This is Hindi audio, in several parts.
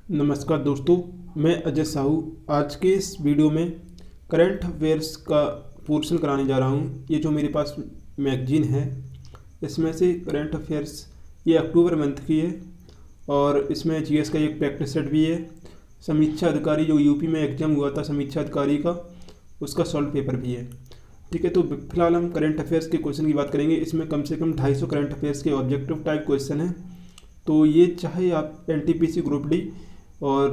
नमस्कार दोस्तों, मैं अजय साहू। आज के इस वीडियो में करंट अफेयर्स का पोर्शन कराने जा रहा हूँ। ये जो मेरे पास मैगजीन है, इसमें से करंट अफेयर्स ये अक्टूबर मंथ की है और इसमें जीएस का एक प्रैक्टिस सेट भी है। समीक्षा अधिकारी जो यूपी में एग्जाम हुआ था समीक्षा अधिकारी का, उसका सॉल्व पेपर भी है। ठीक है, तो फिलहाल हम करंट अफेयर्स के क्वेश्चन की बात करेंगे। इसमें कम से कम 250 करंट अफेयर्स के ऑब्जेक्टिव टाइप क्वेश्चन हैं। तो ये चाहे आप एनटीपीसी ग्रुप डी और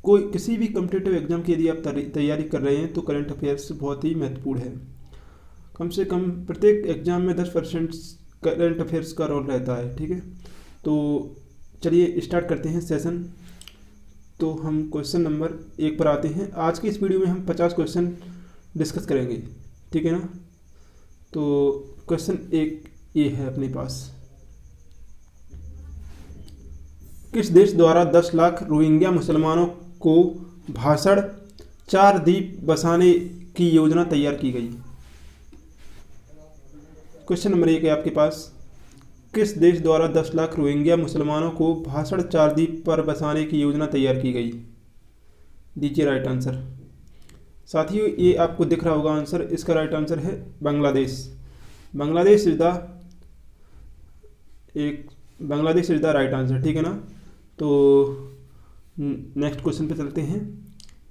कोई किसी भी कम्पिटिटिव एग्जाम की यदि आप तैयारी कर रहे हैं तो करंट अफेयर्स बहुत ही महत्वपूर्ण है। कम से कम प्रत्येक एग्जाम में 10% करंट अफेयर्स का रोल रहता है। ठीक है, तो चलिए स्टार्ट करते हैं सेशन। तो हम क्वेश्चन नंबर 1 पर आते हैं। आज की इस वीडियो में हम 50 क्वेश्चन डिस्कस करेंगे। ठीक है ना। तो क्वेश्चन 1 ये है अपने पास। किस देश द्वारा 10 लाख रोहिंग्या मुसलमानों को भाषण 4 द्वीप बसाने की योजना तैयार की गई? क्वेश्चन नंबर 1 है आपके पास। किस देश द्वारा 10 लाख रोहिंग्या मुसलमानों को भाषण 4 द्वीप पर बसाने की योजना तैयार की गई? दीजिए राइट आंसर। साथियों, ये आपको दिख रहा होगा आंसर। इसका राइट आंसर है Bangladesh. Bangladesh is the right answer. ठीक है ना। तो नेक्स्ट क्वेश्चन पे चलते हैं।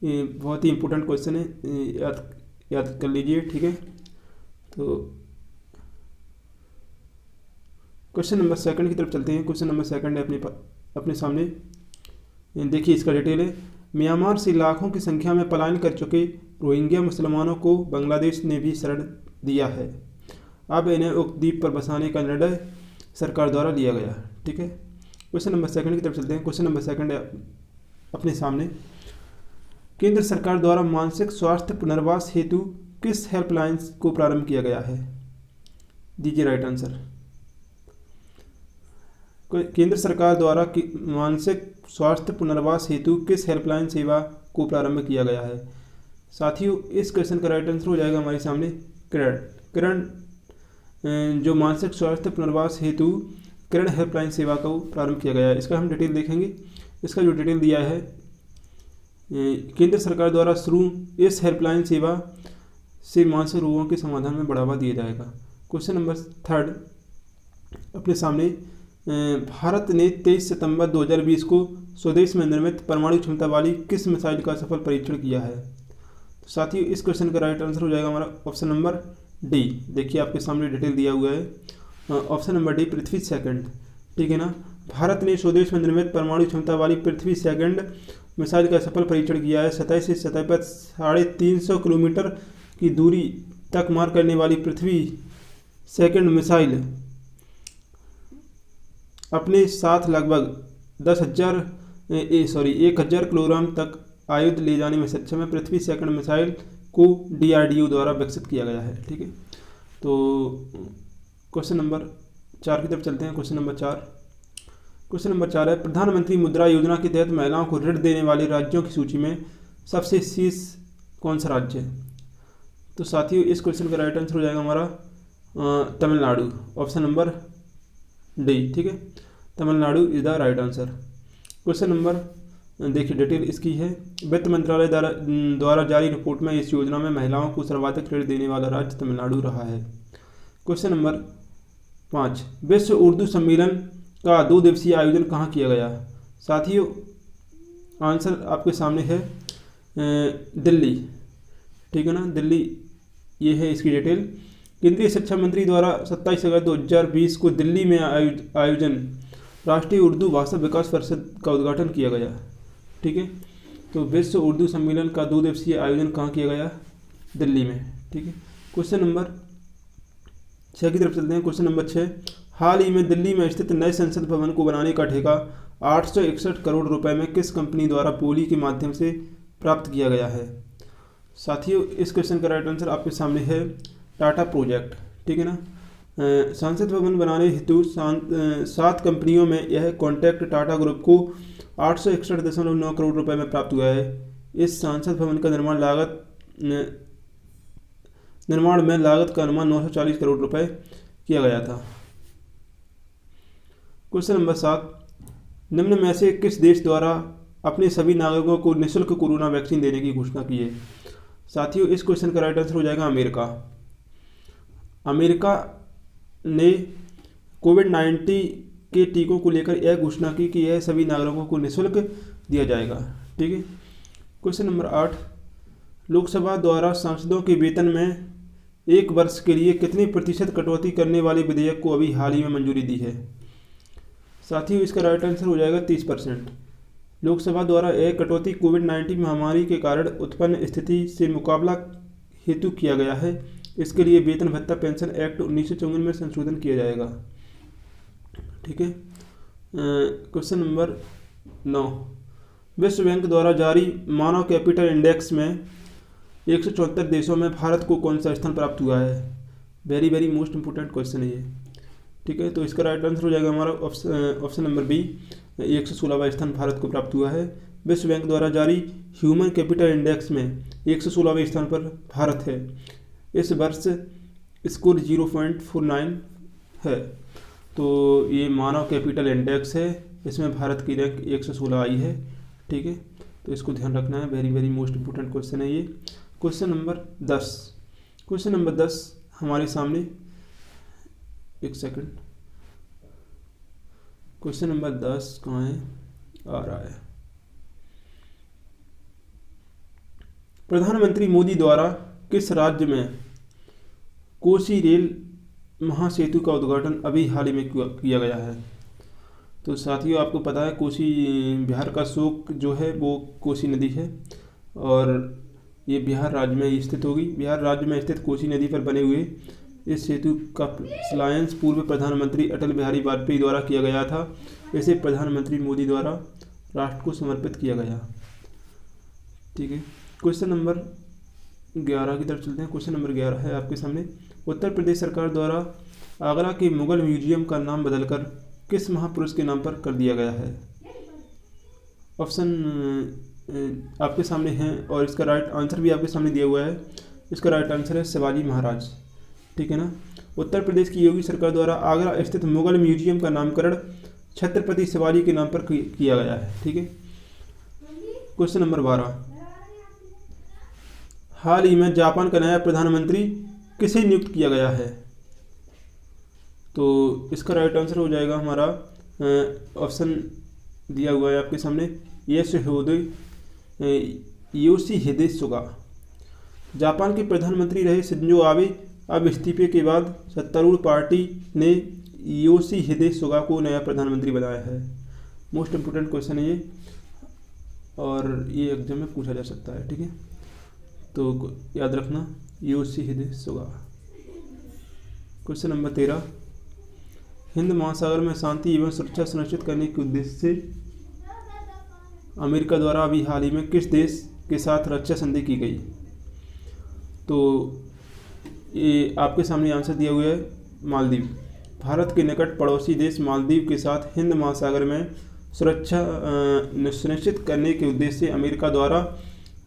ये बहुत ही इंपॉर्टेंट क्वेश्चन है, याद कर लीजिए। ठीक है, तो क्वेश्चन नंबर 2 की तरफ चलते हैं। क्वेश्चन नंबर 2 है अपने सामने। देखिए इसका डिटेल है। म्यांमार से लाखों की संख्या में पलायन कर चुके रोहिंग्या मुसलमानों को बांग्लादेश ने भी शरण दिया है। अब इन्हें उक्त द्वीप पर बसाने का निर्णय सरकार द्वारा लिया गया। ठीक है, क्वेश्चन नंबर 2 की तरफ चलते हैं। क्वेश्चन नंबर 2 है अपने सामने। केंद्र सरकार द्वारा मानसिक स्वास्थ्य पुनर्वास हेतु किस हेल्पलाइन को प्रारंभ किया गया है? दीजिए राइट आंसर। केंद्र सरकार द्वारा मानसिक स्वास्थ्य पुनर्वास हेतु किस हेल्पलाइन सेवा को प्रारंभ किया गया है? साथियों, इस क्वेश्चन का राइट आंसर हो जाएगा हमारे सामने किरण। जो मानसिक स्वास्थ्य पुनर्वास हेतु किरण हेल्पलाइन सेवा को प्रारंभ किया गया है। इसका हम डिटेल देखेंगे। इसका जो डिटेल दिया है, केंद्र सरकार द्वारा शुरू इस हेल्पलाइन सेवा से मानसिक रोगों के समाधान में बढ़ावा दिया जाएगा। क्वेश्चन नंबर 3 अपने सामने। भारत ने 23 सितंबर 2020 को स्वदेश में निर्मित परमाणु क्षमता वाली किस मिसाइल का सफल परीक्षण किया है? तो साथियों, इस क्वेश्चन का राइट आंसर हो जाएगा हमारा ऑप्शन नंबर डी। देखिए आपके सामने डिटेल दिया हुआ है। ऑप्शन नंबर डी, पृथ्वी सेकंड। ठीक है ना। भारत ने स्वदेश में निर्मित परमाणु क्षमता वाली पृथ्वी सेकंड मिसाइल का सफल परीक्षण किया है। सतह से सतह पर 350 किलोमीटर की दूरी तक मार करने वाली पृथ्वी सेकंड मिसाइल अपने साथ लगभग 1000 किलोग्राम तक आयुध ले जाने में सक्षम है। पृथ्वी सेकंड मिसाइल को DRDO द्वारा विकसित किया गया है। ठीक है, तो क्वेश्चन नंबर 4 की तरफ चलते हैं। क्वेश्चन नंबर 4 है। प्रधानमंत्री मुद्रा योजना के तहत महिलाओं को ऋण देने वाले राज्यों की सूची में सबसे शीर्ष कौन सा राज्य है? तो साथियों, इस क्वेश्चन का राइट आंसर हो जाएगा हमारा तमिलनाडु। Option number D. ठीक है, Tamil Nadu is the right answer. Question number देखिए डिटेल इसकी है। वित्त मंत्रालय द्वारा जारी रिपोर्ट में इस योजना में महिलाओं को सर्वाधिक ऋण देने वाला राज्य तमिलनाडु रहा है। क्वेश्चन नंबर 5, विश्व उर्दू सम्मेलन का 2 दिवसीय आयोजन कहाँ किया गया? साथियों, आंसर आपके सामने है दिल्ली। ठीक है ना, दिल्ली ये है इसकी डिटेल। केंद्रीय शिक्षा मंत्री द्वारा 27 अगस्त 2020 को दिल्ली में आयोजन राष्ट्रीय उर्दू भाषा विकास परिषद का उद्घाटन किया गया। ठीक है, तो विश्व उर्दू सम्मेलन का 2 दिवसीय आयोजन कहाँ किया गया? दिल्ली में। ठीक है, क्वेश्चन नंबर 6 की तरफ चलते हैं। क्वेश्चन नंबर 6, हाल ही में दिल्ली में स्थित नए संसद भवन को बनाने का ठेका 861 करोड़ रुपए में किस कंपनी द्वारा बोली के माध्यम से प्राप्त किया गया है? साथियों, इस क्वेश्चन का राइट आंसर आपके सामने है टाटा प्रोजेक्ट। ठीक है ना। संसद भवन बनाने हेतु 7 कंपनियों में यह कॉन्ट्रैक्ट टाटा ग्रुप को 861.9 करोड़ रुपए में प्राप्त हुआ है। इस संसद भवन का निर्माण में लागत का अनुमान 940 करोड़ रुपए किया गया था। क्वेश्चन नंबर 7, निम्न में से किस देश द्वारा अपने सभी नागरिकों को निःशुल्क कोरोना वैक्सीन देने की घोषणा की है। साथियों, इस क्वेश्चन का राइट आंसर हो जाएगा अमेरिका। अमेरिका ने कोविड-19 के टीकों को लेकर यह घोषणा की कि यह सभी नागरिकों को निःशुल्क दिया जाएगा। ठीक है। क्वेश्चन नंबर 8, लोकसभा द्वारा सांसदों के वेतन में 1 वर्ष के लिए कितने प्रतिशत कटौती करने वाले विधेयक को अभी हाल ही में मंजूरी दी है। साथियों, इसका राइट आंसर हो जाएगा 30%। लोकसभा द्वारा यह कटौती कोविड-19 महामारी के कारण उत्पन्न स्थिति से मुकाबला हेतु किया गया है। इसके लिए वेतन भत्ता पेंशन एक्ट 1954 में संशोधन किया जाएगा। ठीक है। क्वेश्चन नंबर 9, विश्व बैंक द्वारा जारी मानव कैपिटल इंडेक्स में 174 देशों में भारत को कौन सा स्थान प्राप्त हुआ है। वेरी मोस्ट इंपोर्टेंट क्वेश्चन है ये। ठीक है। तो इसका राइट आंसर हो जाएगा हमारा ऑप्शन नंबर बी, 116वां स्थान भारत को प्राप्त हुआ है। विश्व बैंक द्वारा जारी ह्यूमन कैपिटल इंडेक्स में 116वें स्थान पर भारत है। इस वर्ष स्कोर 0.49 है। तो ये मानव कैपिटल इंडेक्स है, इसमें भारत की रैंक 116 आई है। ठीक है। तो इसको ध्यान रखना है, वेरी मोस्ट इंपोर्टेंट क्वेश्चन है ये। क्वेश्चन नंबर 10 हमारे सामने, एक सेकंड, क्वेश्चन नंबर 10 कहाँ है, आ रहा है। प्रधानमंत्री मोदी द्वारा किस राज्य में कोसी रेल महासेतु का उद्घाटन अभी हाल ही में किया गया है। तो साथियों, आपको पता है कोसी, बिहार का शोक जो है वो कोसी नदी है और ये बिहार राज्य में स्थित होगी। बिहार राज्य में स्थित कोसी नदी पर बने हुए इस सेतु का शिलान्यास पूर्व प्रधानमंत्री अटल बिहारी वाजपेयी द्वारा किया गया था। इसे प्रधानमंत्री मोदी द्वारा राष्ट्र को समर्पित किया गया। ठीक है। क्वेश्चन नंबर 11 की तरफ चलते हैं। क्वेश्चन नंबर 11 है आपके सामने, उत्तर प्रदेश सरकार द्वारा आगरा के मुगल म्यूजियम का नाम बदलकर किस महापुरुष के नाम पर कर दिया गया है। ऑप्शन आपके सामने हैं और इसका राइट आंसर भी आपके सामने दिया हुआ है। इसका राइट आंसर है शिवाजी महाराज। ठीक है ना। उत्तर प्रदेश की योगी सरकार द्वारा आगरा स्थित मुगल म्यूजियम का नामकरण छत्रपति शिवाजी के नाम पर किया गया है। ठीक है। क्वेश्चन नंबर 12, हाल ही में जापान का नया प्रधानमंत्री किसे नियुक्त किया गया है। तो इसका राइट आंसर हो जाएगा हमारा ऑप्शन दिया हुआ है आपके सामने, योशिहिदे सुगा। जापान के प्रधानमंत्री रहे शिंजो आबे अब इस्तीफे के बाद सत्तारूढ़ पार्टी ने योशिहिदे सुगा को नया प्रधानमंत्री बनाया है। मोस्ट इम्पोर्टेंट क्वेश्चन है ये और ये एग्जाम में पूछा जा सकता है। ठीक है। तो याद रखना, Yoshihide Suga. Question number 13, Hind महासागर में शांति एवं सुरक्षा सुनिश्चित करने के उद्देश्य से अमेरिका द्वारा अभी हाल ही में किस देश के साथ रक्षा संधि की गई। तो ये आपके सामने आंसर दिया हुआ है, मालदीव। भारत के निकट पड़ोसी देश मालदीव के साथ हिंद महासागर में सुरक्षा सुनिश्चित करने के उद्देश्य से अमेरिका द्वारा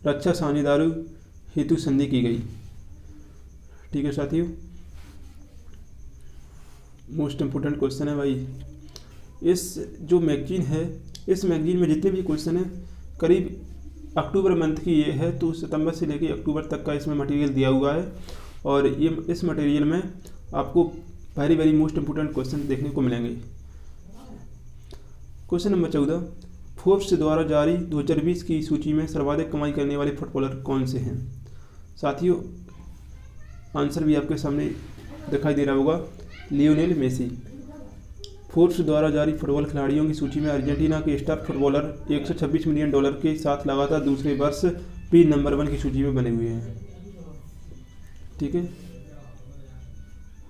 रक्षा साझेदारी हेतु संधि की गई। ठीक है साथियों, मोस्ट इम्पोर्टेंट क्वेश्चन है भाई। इस जो मैगजीन है, इस मैगजीन में जितने भी क्वेश्चन हैं करीब अक्टूबर मंथ की ये है, तो सितंबर से लेकर अक्टूबर तक का इसमें मटेरियल दिया हुआ है और ये इस मटेरियल में आपको वेरी मोस्ट इम्पोर्टेंट क्वेश्चन देखने को मिलेंगे। क्वेश्चन नंबर 14, फोर्ब्स द्वारा जारी 2020 की सूची में सर्वाधिक कमाई करने वाले फुटबॉलर कौन से हैं। साथियों, आंसर भी आपके सामने दिखाई दे रहा होगा, लियोनेल मेसी। फोर्ब्स द्वारा जारी फुटबॉल खिलाड़ियों की सूची में अर्जेंटीना के स्टार फुटबॉलर $126 मिलियन के साथ लगातार दूसरे वर्ष भी नंबर 1 की सूची में बने हुए हैं। ठीक है।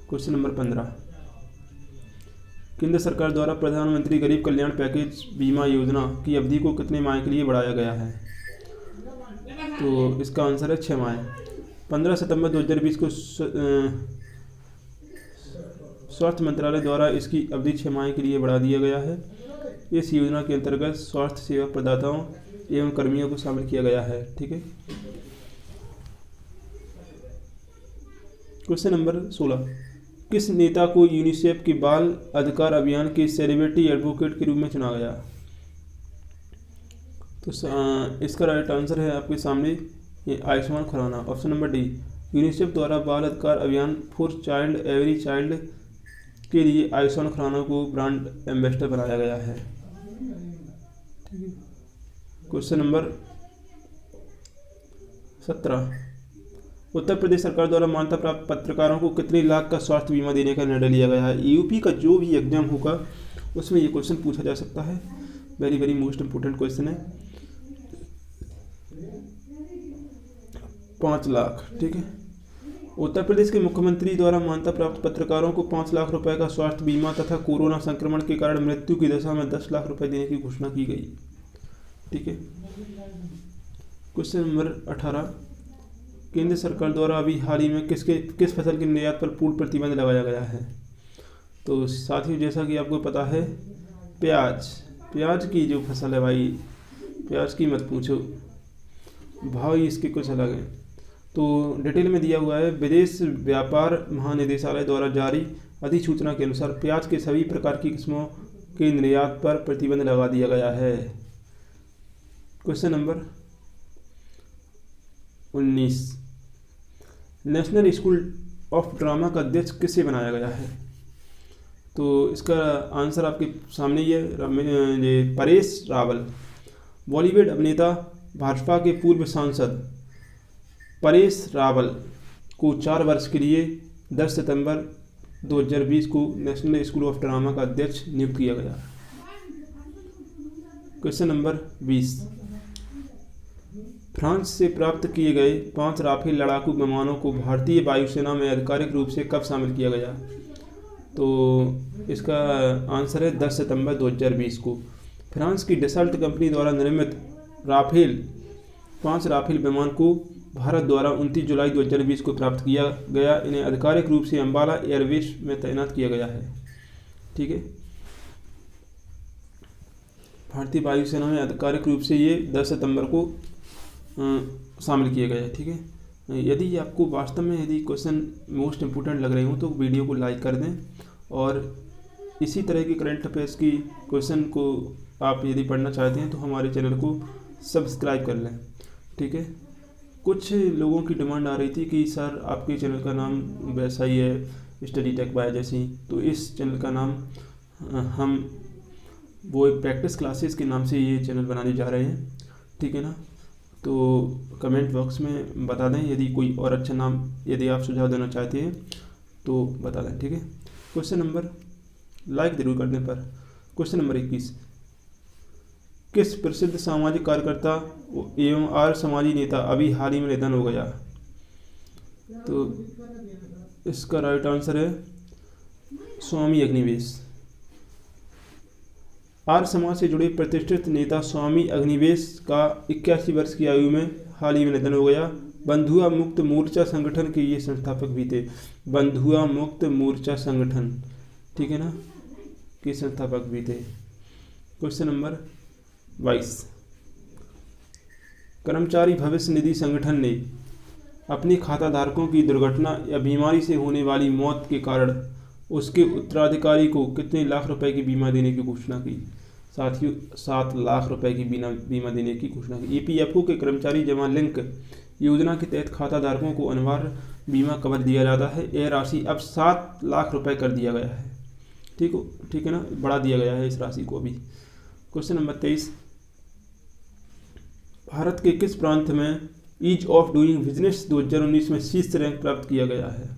क्वेश्चन नंबर 15, केंद्र सरकार द्वारा प्रधानमंत्री गरीब कल्याण पैकेज बीमा योजना की अवधि को कितने माह के लिए बढ़ाया गया है। तो इसका आंसर है 6 माह। 15 सितंबर 2020 को स्वास्थ्य मंत्रालय द्वारा इसकी अवधि 6 माह के लिए बढ़ा दिया गया है। इस योजना के अंतर्गत स्वास्थ्य सेवा प्रदाताओं एवं कर्मियों को शामिल किया गया है। ठीक है। क्वेश्चन नंबर 16, किस नेता को यूनिसेफ के बाल अधिकार अभियान के सेलिब्रिटी एडवोकेट के रूप में चुना गया। तो इसका राइट आंसर है आपके सामने ये Ayushmann Khurrana, option number D. UNICEF द्वारा बाल अधिकार अभियान फॉर चाइल्ड एवरी चाइल्ड के लिए आयुष्मान खुराना को ब्रांड एम्बेसडर बनाया गया है। ठीक है, क्वेश्चन नंबर 17। उत्तर प्रदेश सरकार द्वारा मान्यता प्राप्त पत्रकारों को कितने लाख का स्वास्थ्य बीमा देने का निर्णय लिया गया है? यूपी का जो भी एग्जाम होगा उसमें ये क्वेश्चन पूछा जा सकता है, very very most important question है। 5 लाख। ठीक है, उत्तर प्रदेश के मुख्यमंत्री द्वारा मान्यता प्राप्त पत्रकारों को 5 लाख रुपए का स्वास्थ्य बीमा तथा कोरोना संक्रमण के कारण मृत्यु की दशा में 10 लाख रुपए देने की घोषणा की गई। ठीक है, क्वेश्चन नंबर 18। केंद्र सरकार द्वारा अभी हाल ही में किस फसल के निर्यात पर पूर्ण प्रतिबंध लगाया गया है? तो साथियों, जैसा कि आपको पता है, प्याज की जो फसल है भाई, प्याज की मत पूछो, भाव ही इसके कुछ अलग हैं। तो डिटेल में दिया हुआ है, विदेश व्यापार महानिदेशालय द्वारा जारी अधिसूचना के अनुसार प्याज के सभी प्रकार की किस्मों के निर्यात पर प्रतिबंध लगा दिया गया है। Question number 19। National school of drama का अध्यक्ष किसे बनाया गया है? तो इसका आंसर आपके सामने ही है, परेश रावल। बॉलीवुड अभिनेता भाजपा के पूर्व सांसद परेश रावल को 4 वर्ष के लिए 10 सितंबर 2020 को नेशनल स्कूल ऑफ ड्रामा का अध्यक्ष नियुक्त किया गया। Question number 20। फ्रांस से प्राप्त किए गए 5 राफेल लड़ाकू विमानों को भारतीय वायुसेना में आधिकारिक रूप से कब शामिल किया गया? तो इसका आंसर है 10 सितंबर 2020 को। फ्रांस की डसल्ट कंपनी द्वारा निर्मित 5 राफेल विमान को भारत द्वारा 29 जुलाई 2020 को प्राप्त किया गया। इन्हें आधिकारिक रूप से अम्बाला एयरबेस में तैनात किया गया है। ठीक है, भारतीय वायुसेना में आधिकारिक रूप से ये 10 सितंबर को शामिल किया गया है। ठीक है, यदि आपको वास्तव में यदि क्वेश्चन मोस्ट इम्पोर्टेंट लग रहे हो तो वीडियो को लाइक कर दें, और इसी तरह की करंट अफेयर्स की क्वेश्चन को आप यदि पढ़ना चाहते हैं तो हमारे चैनल को सब्सक्राइब कर लें। ठीक है, कुछ लोगों की डिमांड आ रही थी कि सर आपके चैनल का नाम वैसा ही है, स्टडी टेक बाय जैसी, तो इस चैनल का नाम हम वो एक प्रैक्टिस क्लासेस के नाम से ये चैनल बनाने जा रहे हैं। ठीक है ना, तो कमेंट बॉक्स में बता दें यदि कोई और अच्छा नाम यदि आप सुझाव देना चाहते हैं तो बता दें। ठीक है, क्वेश्चन नंबर लाइक जरूर करने पर। Question number 21। किस प्रसिद्ध सामाजिक कार्यकर्ता एवं आर्य समाजी नेता अभी हाल ही में निधन हो गया? तो इसका राइट आंसर है स्वामी अग्निवेश। आर्य समाज से जुड़े प्रतिष्ठित नेता स्वामी अग्निवेश का 81 वर्ष की आयु में हाल ही में निधन हो गया। बंधुआ मुक्त मोर्चा संगठन के ये संस्थापक भी थे। बंधुआ मुक्त मोर्चा संगठन, ठीक है ना, के संस्थापक भी थे। Question number 22। कर्मचारी भविष्य निधि संगठन ने अपने खाताधारकों की दुर्घटना या बीमारी से होने वाली मौत के कारण उसके उत्तराधिकारी को कितने लाख रुपए की बीमा देने की घोषणा की? साथियों, 7 लाख रुपए की बीमा देने की घोषणा की। ईपीएफओ के कर्मचारी जमा लिंक योजना के तहत खाताधारकों को अनिवार्य बीमा कवर दिया जाता है। यह राशि अब 7 लाख रुपए कर दिया गया है। ठीक है ना, बढ़ा दिया गया है इस राशि को अभी। Question number 23। भारत के किस प्रांत में ईज ऑफ डूइंग बिजनेस 2019 में शीर्ष रैंक प्राप्त किया गया है?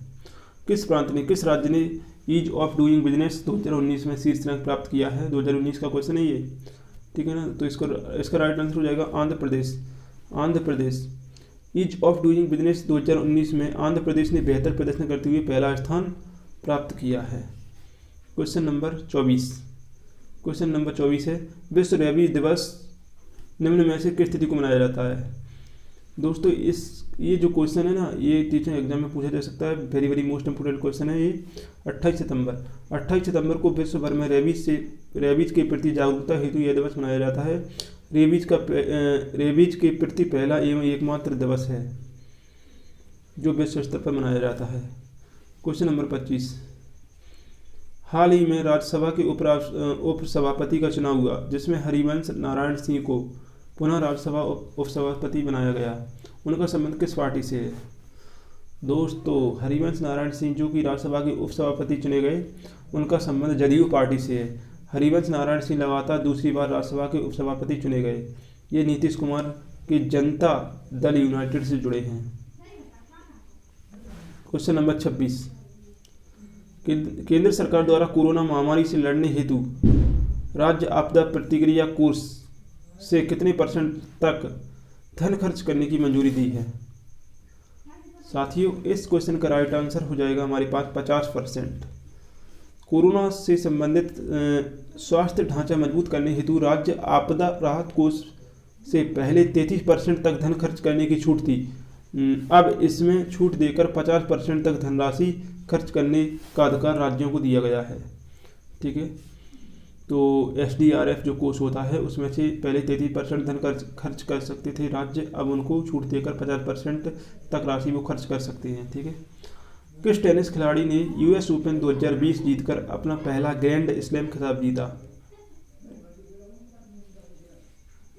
किस प्रांत ने, किस राज्य ने ईज ऑफ डूइंग बिजनेस 2019 में शीर्ष रैंक प्राप्त किया है? 2019 का क्वेश्चन है ये, ठीक है ना, तो इसका राइट आंसर हो जाएगा Andhra Pradesh. Andhra Pradesh. Ease of doing business 2019 में आंध्र प्रदेश ने बेहतर प्रदर्शन करते हुए पहला स्थान प्राप्त किया है। Question number 24। क्वेश्चन नंबर 24 है, विश्व रेबीज दिवस निम्न में से किस तिथि को मनाया जाता है? दोस्तों, ये जो क्वेश्चन है ना, ये टीचर एग्जाम में पूछा जा सकता है। Very very most important question है ये। 28 सितंबर को विश्व भर में रेबीज के प्रति जागरूकता हेतु यह दिवस मनाया जाता है। रेबीज के प्रति पहला एवं एकमात्र दिवस है जो विश्व स्तर पर मनाया जाता है। Question number 25। हाल ही में राज्यसभा के उपसभापति का चुनाव हुआ जिसमें हरिवंश नारायण सिंह को पुनः राज्यसभा उपसभापति बनाया गया, उनका संबंध किस पार्टी से है? दोस्तों, हरिवंश नारायण सिंह जो कि राज्यसभा के उपसभापति चुने गए, उनका संबंध जदयू पार्टी से है। हरिवंश नारायण सिंह लगातार दूसरी बार राज्यसभा के उपसभापति चुने गए। ये नीतीश कुमार के जनता दल यूनाइटेड से जुड़े हैं। क्वेश्चन नंबर 26, केंद्र सरकार द्वारा कोरोना महामारी से लड़ने हेतु राज्य आपदा प्रतिक्रिया कोष से कितने % तक धन खर्च करने की मंजूरी दी है? साथियों, इस क्वेश्चन का राइट आंसर हो जाएगा हमारे पास 50%। कोरोना से संबंधित स्वास्थ्य ढांचा मजबूत करने हेतु राज्य आपदा राहत कोष से पहले 33% तक धन खर्च करने की छूट थी। अब इसमें छूट देकर 50% तक धनराशि खर्च करने का अधिकार राज्यों को दिया गया है। ठीक है, तो SDRF जो कोष होता है उसमें से पहले 33% धन खर्च कर सकते थे राज्य, अब उनको छूट देकर 50% तक राशि वो खर्च कर सकते हैं। ठीक है, किस टेनिस खिलाड़ी ने US ओपन 2020 जीतकर अपना पहला ग्रैंड स्लैम खिताब जीता?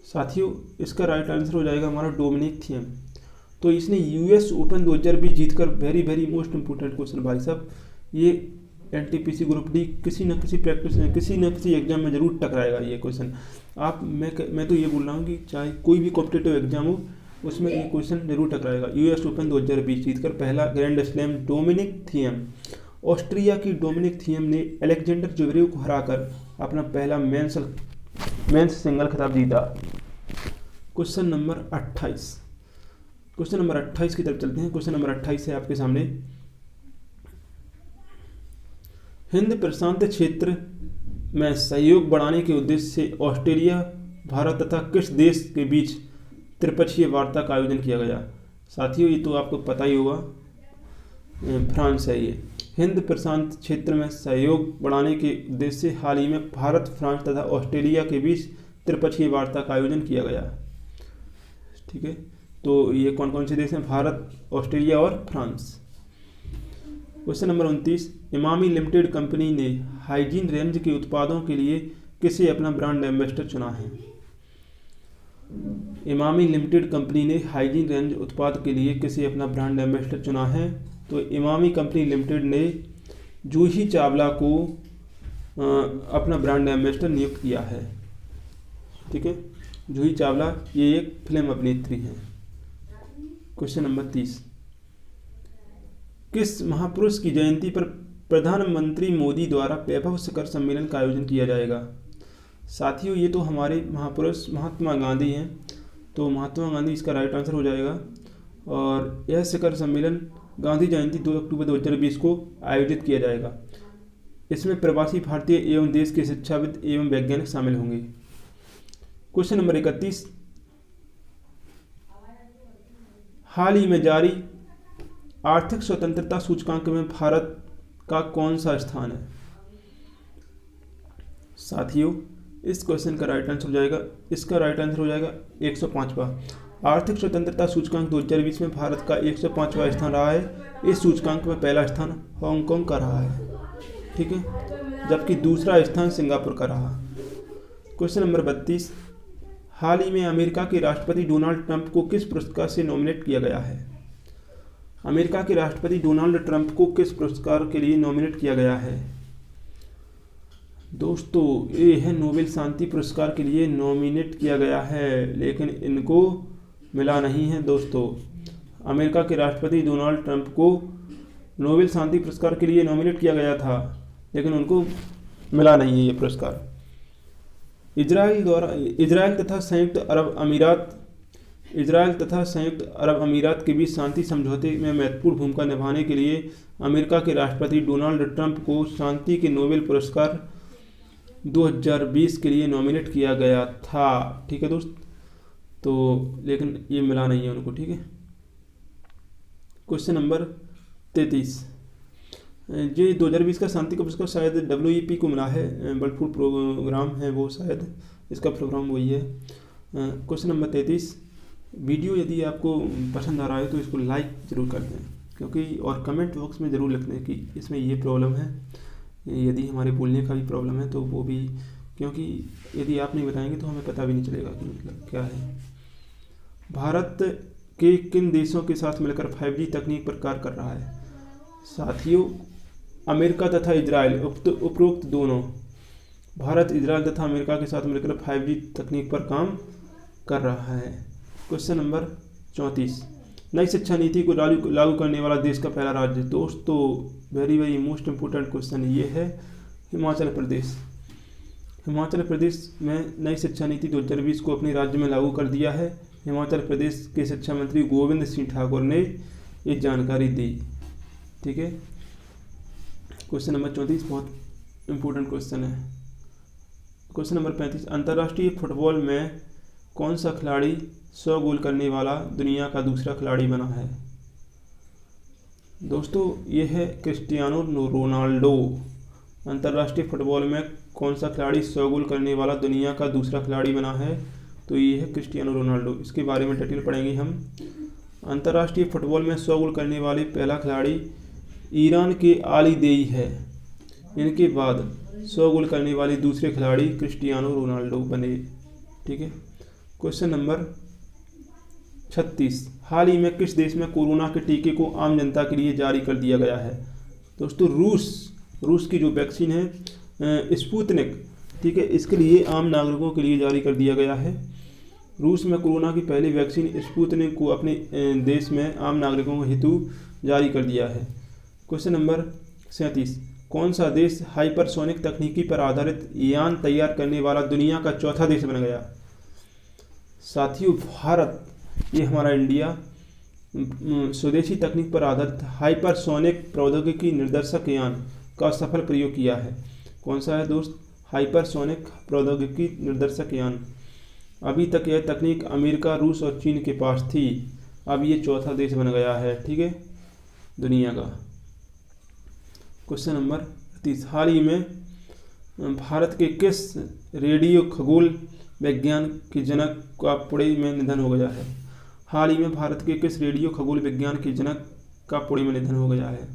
साथियों, इसका राइट आंसर हो जाएगा हमारा डोमिनिक थिएम। तो इसने US ओपन 2020 जीतकर, वेरी मोस्ट इंपोर्टेंट क्वेश्चन भाई साहब, ये NTPC ग्रुप डी किसी न किसी एग्जाम में जरूर टकराएगा ये क्वेश्चन। मैं तो ये बोल रहा हूँ कि चाहे कोई भी कॉम्पिटिटिव एग्जाम हो उसमें ये क्वेश्चन जरूर टकराएगा। US ओपन 2020 जीतकर पहला grand slam Dominic Thiem. Austria की डोमिनिक थिएम ने अलेक्जेंडर ज्वेरेव को हराकर अपना पहला मेंस सिंगल खिताब जीता। क्वेश्चन नंबर 28 की तरफ चलते हैं। क्वेश्चन नंबर 28 है आपके सामने, हिंद प्रशांत क्षेत्र में सहयोग बढ़ाने के उद्देश्य से ऑस्ट्रेलिया, भारत तथा किस देश के बीच त्रिपक्षीय वार्ता का आयोजन किया गया? साथियों, ये तो आपको पता ही होगा, फ्रांस है ये। हिंद प्रशांत क्षेत्र में सहयोग बढ़ाने के उद्देश्य से हाल ही में भारत, फ्रांस तथा ऑस्ट्रेलिया के बीच त्रिपक्षीय वार्ता का आयोजन किया गया। ठीक है, तो ये कौन कौन से देश हैं? भारत, ऑस्ट्रेलिया और France. Question number 29, Emami limited company ने हाइजीन रेंज के उत्पादों के लिए किसे अपना ब्रांड एम्बेसडर चुना है? इमामी लिमिटेड कंपनी ने हाइजीन रेंज उत्पाद के लिए किसे अपना ब्रांड एम्बेसडर चुना है? तो इमामी कंपनी लिमिटेड ने जूही चावला को अपना ब्रांड एम्बेसडर नियुक्त किया है। ठीक है, जूही चावला ये एक फिल्म अभिनेत्री हैं। क्वेश्चन नंबर 30, किस महापुरुष की जयंती पर प्रधानमंत्री मोदी द्वारा वैभव शिखर सम्मेलन का आयोजन किया जाएगा? साथियों, ये तो हमारे महापुरुष महात्मा गांधी हैं, तो महात्मा गांधी इसका राइट आंसर हो जाएगा। और यह शिखर सम्मेलन गांधी जयंती 2 अक्टूबर 2020 को आयोजित किया जाएगा। इसमें प्रवासी भारतीय एवं देश के शिक्षाविद एवं वैज्ञानिक शामिल होंगे। क्वेश्चन नंबर 31, हाल ही में जारी आर्थिक स्वतंत्रता सूचकांक में भारत का कौन सा स्थान है? साथियों, इस क्वेश्चन का राइट आंसर हो जाएगा, इसका राइट आंसर हो जाएगा 105वां। आर्थिक स्वतंत्रता सूचकांक 2020 में भारत का 105वां स्थान रहा है। इस सूचकांक में पहला स्थान हांगकांग का रहा है। ठीक है, जबकि दूसरा स्थान सिंगापुर का रहा। क्वेश्चन नंबर 32, हाल ही में अमेरिका के राष्ट्रपति डोनाल्ड ट्रंप को किस पुरस्कार से नॉमिनेट किया गया है? अमेरिका के राष्ट्रपति डोनाल्ड ट्रंप को किस पुरस्कार के लिए नॉमिनेट किया गया है? दोस्तों, ये है नोबेल शांति पुरस्कार के लिए नॉमिनेट किया गया है, लेकिन इनको मिला नहीं है। दोस्तों, अमेरिका के राष्ट्रपति डोनाल्ड ट्रंप को नोबेल शांति पुरस्कार के लिए नॉमिनेट किया गया था, लेकिन उनको मिला नहीं है ये पुरस्कार। इजराइल तथा संयुक्त अरब अमीरात के बीच शांति समझौते में महत्वपूर्ण भूमिका निभाने के लिए अमेरिका के राष्ट्रपति डोनाल्ड ट्रंप को शांति के नोबेल पुरस्कार 2020 के लिए नॉमिनेट किया गया था। ठीक है दोस्त, तो लेकिन ये मिला नहीं है उनको। ठीक है, क्वेश्चन नंबर 33, जो 2020 का शांति का पुरस्कार शायद WEP को मिला है, वर्ल्ड फूड प्रोग्राम है वो, शायद इसका प्रोग्राम वही है। क्वेश्चन नंबर 33, वीडियो यदि आपको पसंद आ रहा है तो इसको लाइक ज़रूर कर दें, क्योंकि और कमेंट बॉक्स में ज़रूर लिख दें कि इसमें ये प्रॉब्लम है। यदि हमारे बोलने का भी प्रॉब्लम है तो वो भी क्योंकि यदि आप नहीं बताएंगे तो हमें पता भी नहीं चलेगा कि मतलब क्या है। भारत के किन देशों के साथ मिलकर 5G तकनीक पर कार्य कर रहा है? साथियों, अमेरिका तथा इजराइल, उपरोक्त दोनों। भारत इजराइल तथा अमेरिका के साथ मिलकर 5G तकनीक पर काम कर रहा है। क्वेश्चन नंबर 34, नई शिक्षा नीति को लागू करने वाला देश का पहला राज्य? दोस्तों very very most important question ये है, हिमाचल प्रदेश। हिमाचल प्रदेश में नई शिक्षा नीति 2020 को अपने राज्य में लागू कर दिया है। हिमाचल प्रदेश के शिक्षा मंत्री गोविंद सिंह ठाकुर ने ये जानकारी दी। ठीक है, क्वेश्चन नंबर 34 बहुत इम्पोर्टेंट क्वेश्चन है। क्वेश्चन नंबर 35, अंतर्राष्ट्रीय फुटबॉल में कौन सा खिलाड़ी 100 गोल करने वाला दुनिया का दूसरा खिलाड़ी बना है? दोस्तों ये है क्रिस्टियानो रोनाल्डो। अंतर्राष्ट्रीय फुटबॉल में कौन सा खिलाड़ी 100 गोल करने वाला दुनिया का दूसरा खिलाड़ी बना है? तो ये है क्रिस्टियानो रोनाल्डो। इसके बारे में डिटेल पढ़ेंगे हम। अंतर्राष्ट्रीय फुटबॉल में 100 गोल करने वाले पहला खिलाड़ी ईरान के आली देई है। इनके बाद 100 गोल करने वाले दूसरे खिलाड़ी क्रिस्टियानो रोनाल्डो बने। ठीक है, क्वेश्चन नंबर 36, हाल ही में किस देश में कोरोना के टीके को आम जनता के लिए जारी कर दिया गया है? दोस्तों रूस की जो वैक्सीन है स्पुतनिक, ठीक है, इसके लिए आम नागरिकों के लिए जारी कर दिया गया है। रूस में कोरोना की पहली वैक्सीन स्पुतनिक को अपने देश में आम नागरिकों के हेतु जारी कर दिया है। क्वेश्चन नंबर 37, कौन सा देश हाइपरसोनिक तकनीकी पर आधारित यान तैयार करने वाला दुनिया का चौथा देश बन गया? साथियों भारत, ये हमारा इंडिया स्वदेशी तकनीक पर आधारित हाइपरसोनिक प्रौद्योगिकी निर्देशक यान का सफल प्रयोग किया है। कौन सा है दोस्त? हाइपरसोनिक प्रौद्योगिकी निर्देशक यान। अभी तक यह तकनीक अमेरिका, रूस और चीन के पास थी, अब ये चौथा देश बन गया है, ठीक है, दुनिया का। क्वेश्चन नंबर 30, हाल ही में भारत के किस रेडियो खगोल विज्ञान के जनक का पुणे में निधन हो गया है? हाल ही में भारत के किस रेडियो खगोल विज्ञान के जनक का पुणे में निधन हो गया है?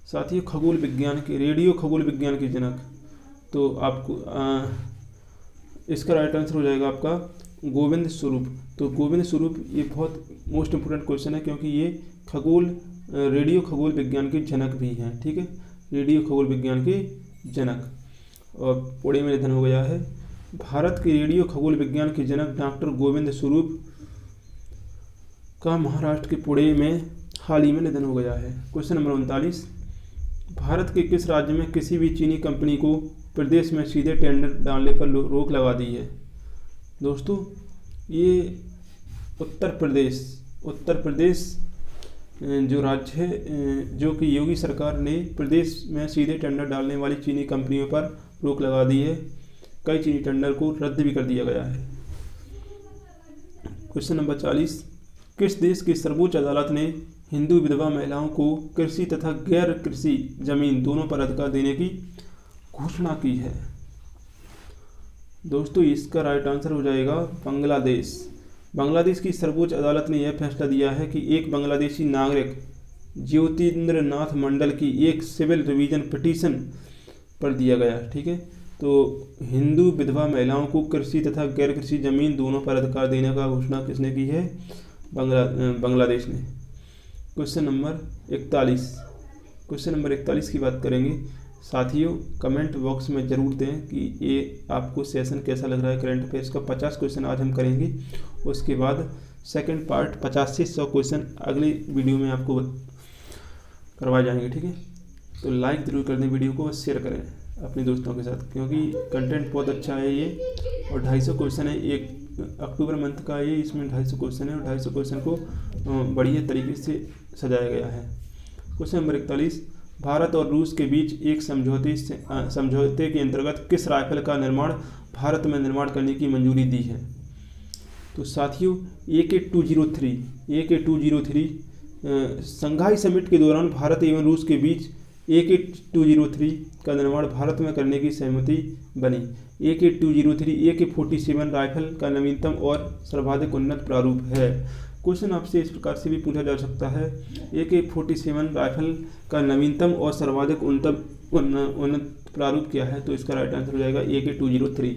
साथियों खगोल विज्ञान के, रेडियो खगोल विज्ञान के जनक, तो आपको इसका राइट आंसर हो जाएगा आपका गोविंद स्वरूप। तो गोविंद स्वरूप ये बहुत मोस्ट इम्पोर्टेंट क्वेश्चन है, क्योंकि ये रेडियो खगोल विज्ञान के जनक भी हैं। ठीक है, रेडियो खगोल विज्ञान के जनक, और पुणे में निधन हो गया है। भारत के रेडियो खगोल विज्ञान के जनक डॉक्टर गोविंद स्वरूप का महाराष्ट्र के पुणे में हाल ही में निधन हो गया है। क्वेश्चन नंबर 39, भारत के किस राज्य में किसी भी चीनी कंपनी को प्रदेश में सीधे टेंडर डालने पर रोक लगा दी है? दोस्तों ये उत्तर प्रदेश जो राज्य है, जो कि योगी सरकार ने प्रदेश में सीधे टेंडर डालने वाली चीनी कंपनियों पर रोक लगा दी है। कई चीनी टेंडर को रद्द भी कर दिया गया है। क्वेश्चन नंबर 40, किस देश की सर्वोच्च अदालत ने हिंदू विधवा महिलाओं को कृषि तथा गैर कृषि जमीन दोनों पर अधिकार देने की घोषणा की है? दोस्तों इसका राइट आंसर हो जाएगा बांग्लादेश। बांग्लादेश की सर्वोच्च अदालत ने यह फैसला दिया है कि एक बांग्लादेशी नागरिक ज्योतिन्द्र नाथ मंडल की एक सिविल रिवीजन पिटीशन पर दिया गया। ठीक है, तो हिंदू विधवा महिलाओं को कृषि तथा गैर कृषि जमीन दोनों पर अधिकार देने का घोषणा किसने की है? बांग्लादेश ने। क्वेश्चन नंबर 41 की बात करेंगे। साथियों कमेंट बॉक्स में ज़रूर दें कि ये आपको सेशन कैसा लग रहा है करंट अफेयर्स का। 50 क्वेश्चन आज हम करेंगे, उसके बाद सेकंड पार्ट 50 से 100 क्वेश्चन अगली वीडियो में आपको करवाए जाएंगे। ठीक है, तो लाइक ज़रूर कर दें वीडियो को और शेयर करें अपने दोस्तों के साथ, क्योंकि कंटेंट बहुत अच्छा है ये। और 250 क्वेश्चन है, एक अक्टूबर मंथ का ये, इसमें 250 क्वेश्चन है और 250 क्वेश्चन को बढ़िया तरीके से सजाया गया है। क्वेश्चन नंबर 41, भारत और रूस के बीच एक समझौते के अंतर्गत किस राइफल का निर्माण भारत में निर्माण करने की मंजूरी दी है? तो साथियों AK-203 संघाई समिट के दौरान भारत एवं रूस के बीच AK-203 का निर्माण भारत में करने की सहमति बनी। AK-203 AK-47 राइफल का नवीनतम और सर्वाधिक उन्नत प्रारूप है। क्वेश्चन आपसे इस प्रकार से भी पूछा जा सकता है, AK-47 राइफल का नवीनतम और सर्वाधिक उन्नत प्रारूप क्या है? तो इसका राइट आंसर हो जाएगा AK 203।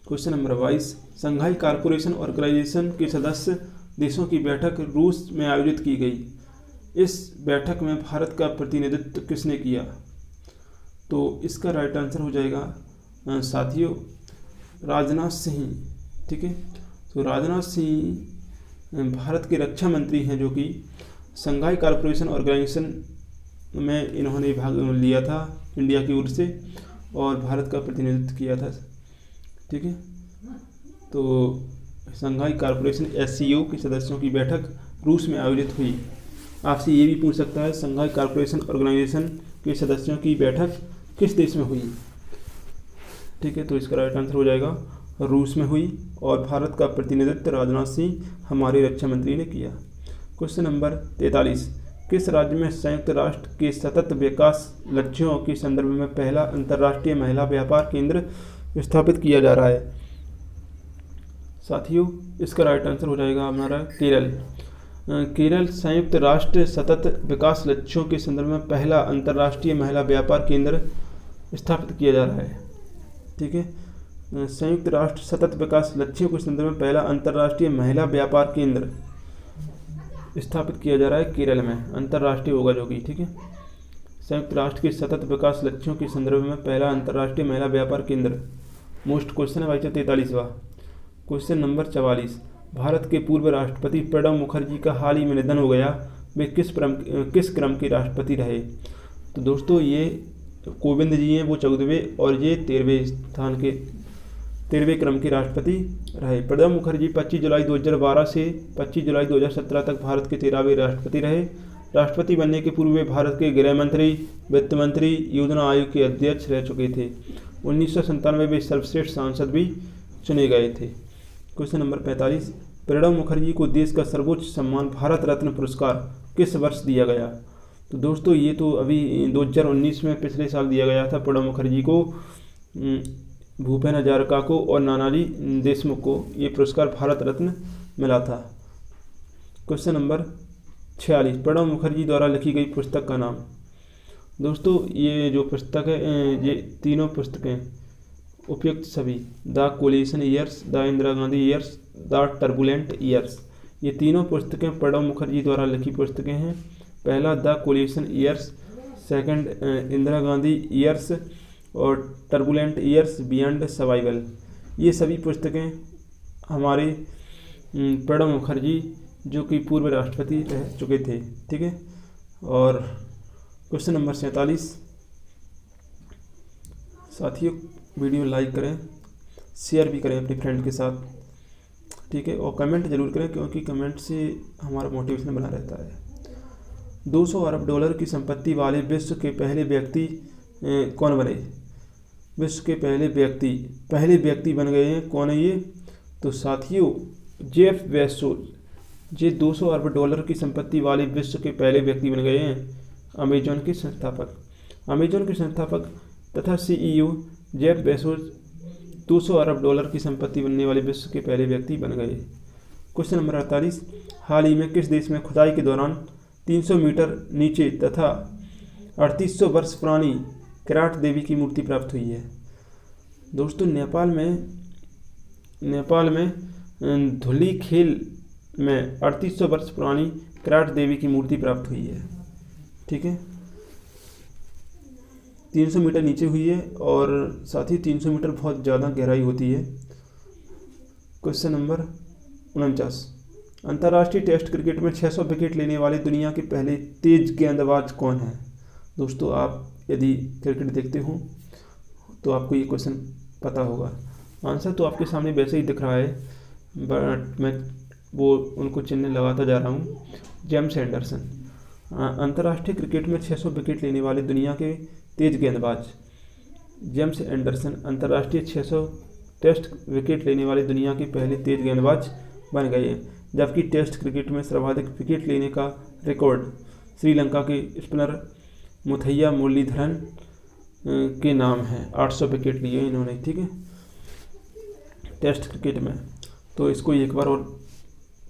Question number 22, Shanghai cooperation organisation के सदस्य देशों की बैठक रूस में आयोजित की गई। इस बैठक में भारत का प्रतिनिधित्व किसने किया? तो इसका राइट आंसर हो जाएगा साथियों राजनाथ सिंह। ठीक है, तो राजनाथ सिंह भारत के रक्षा मंत्री हैं, जो कि शंघाई कॉरपोरेशन ऑर्गेनाइजेशन में इन्होंने भाग लिया था इंडिया की ओर से और भारत का प्रतिनिधित्व किया था। ठीक है, तो शंघाई कॉरपोरेशन SCO के सदस्यों की बैठक रूस में आयोजित हुई। आपसे ये भी पूछ सकता है शंघाई कॉरपोरेशन ऑर्गेनाइजेशन के सदस्यों की बैठक किस देश में हुई? ठीक है, तो इसका राइट आंसर हो जाएगा रूस में हुई और भारत का प्रतिनिधित्व राजनाथ सिंह हमारे रक्षा मंत्री ने किया। क्वेश्चन नंबर 43, किस राज्य में संयुक्त राष्ट्र के सतत विकास लक्ष्यों के संदर्भ में पहला अंतर्राष्ट्रीय महिला व्यापार केंद्र स्थापित किया जा रहा है? साथियों इसका राइट आंसर हो जाएगा हमारा केरल। केरल संयुक्त राष्ट्र सतत विकास लक्ष्यों के संदर्भ में पहला अंतर्राष्ट्रीय महिला व्यापार केंद्र स्थापित किया जा रहा है। ठीक है, संयुक्त राष्ट्र सतत विकास लक्ष्यों के संदर्भ में पहला अंतर्राष्ट्रीय महिला व्यापार केंद्र स्थापित किया जा रहा है केरल में, अंतर्राष्ट्रीय होगा जो कि। ठीक है, संयुक्त राष्ट्र के सतत विकास लक्ष्यों के संदर्भ में पहला अंतर्राष्ट्रीय महिला व्यापार केंद्र। मोस्ट क्वेश्चन है भाई 43वां। क्वेश्चन नंबर 44, भारत के पूर्व राष्ट्रपति प्रणब मुखर्जी का हाल ही में निधन हो गया, वे किस क्रम के राष्ट्रपति रहे? तो दोस्तों ये कोविंद जी हैं, वो 14वें और ये 13वें क्रम के राष्ट्रपति रहे। प्रणब मुखर्जी 25 जुलाई 2012 से 25 जुलाई 2017 तक भारत के 13वें राष्ट्रपति रहे। राष्ट्रपति बनने के पूर्व वे भारत के गृह मंत्री, वित्त मंत्री, योजना आयोग के अध्यक्ष रह चुके थे। 1997 में सर्वश्रेष्ठ सांसद भी चुने गए थे। क्वेश्चन नंबर 45, प्रणब मुखर्जी को देश का सर्वोच्च सम्मान भारत रत्न पुरस्कार किस वर्ष दिया गया? तो दोस्तों ये तो अभी 2019 में पिछले साल दिया गया था प्रणब मुखर्जी को, भूपेन हजारिका को और नानाजी देशमुख को ये पुरस्कार भारत रत्न मिला था। क्वेश्चन नंबर 46, प्रणब मुखर्जी द्वारा लिखी गई पुस्तक का नाम? दोस्तों ये जो पुस्तक है, ये तीनों पुस्तकें उपयुक्त सभी, the coalition years, the Indira Gandhi years, the turbulent years, ये तीनों पुस्तकें प्रणब मुखर्जी द्वारा लिखी पुस्तकें हैं। पहला the coalition years, second Indira Gandhi years और टर्बुलेंट ईयर्स बियॉन्ड सर्वाइवल। ये सभी पुस्तकें हमारे प्रणब मुखर्जी जो कि पूर्व राष्ट्रपति रह चुके थे। ठीक है, और क्वेश्चन नंबर 47, साथियों वीडियो लाइक करें, शेयर भी करें अपने फ्रेंड के साथ। ठीक है, और कमेंट जरूर करें क्योंकि कमेंट से हमारा मोटिवेशन बना रहता है। 200 अरब डॉलर की संपत्ति वाले विश्व के पहले व्यक्ति कौन बने? विश्व के पहले व्यक्ति बन गए हैं, कौन है ये? तो साथियों जेफ बेजोस, ये 200 अरब डॉलर की संपत्ति वाले विश्व के पहले व्यक्ति बन गए हैं। अमेजॉन के संस्थापक तथा CEO जेफ बेजोस 200 अरब डॉलर की संपत्ति बनने वाले विश्व के पहले व्यक्ति बन गए। क्वेश्चन नंबर 48, हाल ही में किस देश में खुदाई के दौरान 300 मीटर नीचे तथा 3800 वर्ष पुरानी किराट देवी की मूर्ति प्राप्त हुई है? दोस्तों नेपाल में धुलीखेल में 3800 वर्ष पुरानी किराट देवी की मूर्ति प्राप्त हुई है। ठीक है, 300 मीटर नीचे हुई है और साथ ही 300 मीटर बहुत ज़्यादा गहराई होती है। क्वेश्चन नंबर 49, अंतर्राष्ट्रीय टेस्ट क्रिकेट में 600 विकेट लेने वाले दुनिया के पहले तेज गेंदबाज कौन है? दोस्तों आप यदि क्रिकेट देखते हो तो आपको ये क्वेश्चन पता होगा। आंसर तो आपके सामने वैसे ही दिख रहा है, बट मैं वो उनको चिन्ह लगाता जा रहा हूँ। जेम्स एंडरसन, अंतर्राष्ट्रीय क्रिकेट में 600 विकेट लेने वाले दुनिया के तेज गेंदबाज जेम्स एंडरसन अंतर्राष्ट्रीय 600 टेस्ट विकेट लेने वाले दुनिया के पहले तेज गेंदबाज बन गए हैं। जबकि टेस्ट क्रिकेट में सर्वाधिक विकेट लेने का रिकॉर्ड श्रीलंका के स्पिनर मुथैया मुरलीधरन के नाम है, 800 विकेट लिए इन्होंने। ठीक है, टेस्ट क्रिकेट में। तो इसको एक बार और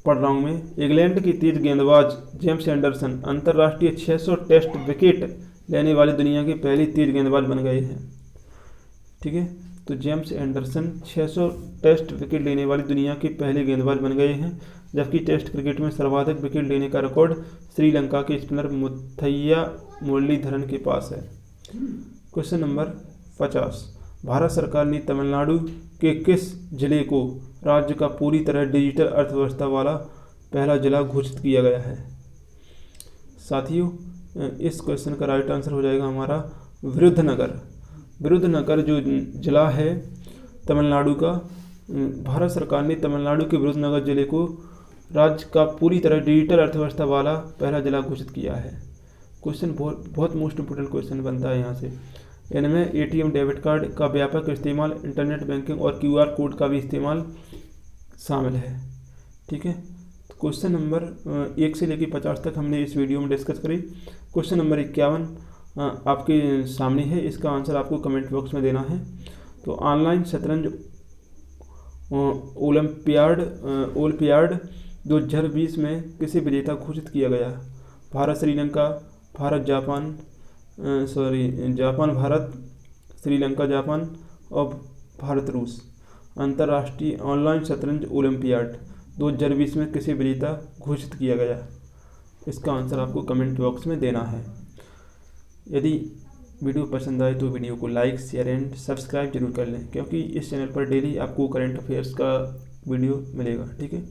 पढ़ रहा हूँ मैं। इंग्लैंड के तेज गेंदबाज जेम्स एंडरसन अंतर्राष्ट्रीय 600 टेस्ट विकेट लेने वाली दुनिया के पहले तेज गेंदबाज बन गए हैं। ठीक है, तो जेम्स एंडरसन 600 टेस्ट विकेट लेने वाली दुनिया के पहले गेंदबाज बन गए हैं, जबकि टेस्ट क्रिकेट में सर्वाधिक विकेट लेने का रिकॉर्ड श्रीलंका के स्पिनर मुथैया मुरलीधरन के पास है। क्वेश्चन नंबर 50, भारत सरकार ने तमिलनाडु के किस जिले को राज्य का पूरी तरह डिजिटल अर्थव्यवस्था वाला पहला जिला घोषित किया गया है? साथियों, इस क्वेश्चन का राइट आंसर हो जाएगा हमारा विरुद्धनगर। विरुद्धनगर जो जिला है तमिलनाडु का, भारत सरकार ने तमिलनाडु के विरुद्धनगर जिले को राज्य का पूरी तरह डिजिटल अर्थव्यवस्था वाला पहला जिला घोषित किया है। क्वेश्चन बहुत मोस्ट इम्पोर्टेंट क्वेश्चन बनता है यहाँ से। इनमें एटीएम डेबिट कार्ड का व्यापक इस्तेमाल, इंटरनेट बैंकिंग और क्यूआर कोड का भी इस्तेमाल शामिल है। ठीक है, क्वेश्चन नंबर 1 से लेकर 50 तक हमने इस वीडियो में डिस्कस करी। क्वेश्चन नंबर 51 आपके सामने है, इसका आंसर आपको कमेंट बॉक्स में देना है। तो ऑनलाइन शतरंज ओलंपियाड 2020 में किसे विजेता घोषित किया गया? भारत श्रीलंका, जापान भारत, श्रीलंका जापान और भारत रूस। अंतर्राष्ट्रीय ऑनलाइन शतरंज ओलंपियाड 2020 में किसे विजेता घोषित किया गया? इसका आंसर आपको कमेंट बॉक्स में देना है। यदि वीडियो पसंद आए तो वीडियो को लाइक, शेयर एंड सब्सक्राइब जरूर कर लें, क्योंकि इस चैनल पर डेली आपको करंट अफेयर्स का वीडियो मिलेगा। ठीक है,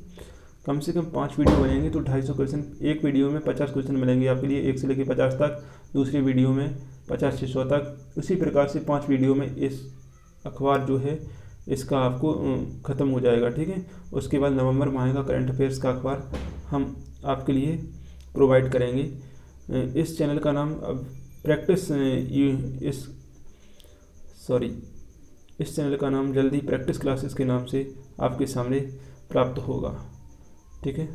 कम से कम 5 वीडियो बनेंगे तो 250 क्वेश्चन, एक वीडियो में 50 क्वेश्चन मिलेंगे आपके लिए, 1 से लेकर 50 तक, दूसरी वीडियो में 50 से 100 तक। उसी प्रकार से 5 वीडियो में इस अखबार जो है इसका आपको ख़त्म हो जाएगा। ठीक है, उसके बाद नवंबर माह का करंट अफेयर्स का अखबार हम आपके लिए प्रोवाइड करेंगे। इस चैनल का नाम अब इस चैनल का नाम जल्दी प्रैक्टिस क्लासेस के नाम से आपके सामने प्राप्त होगा। ठीक है।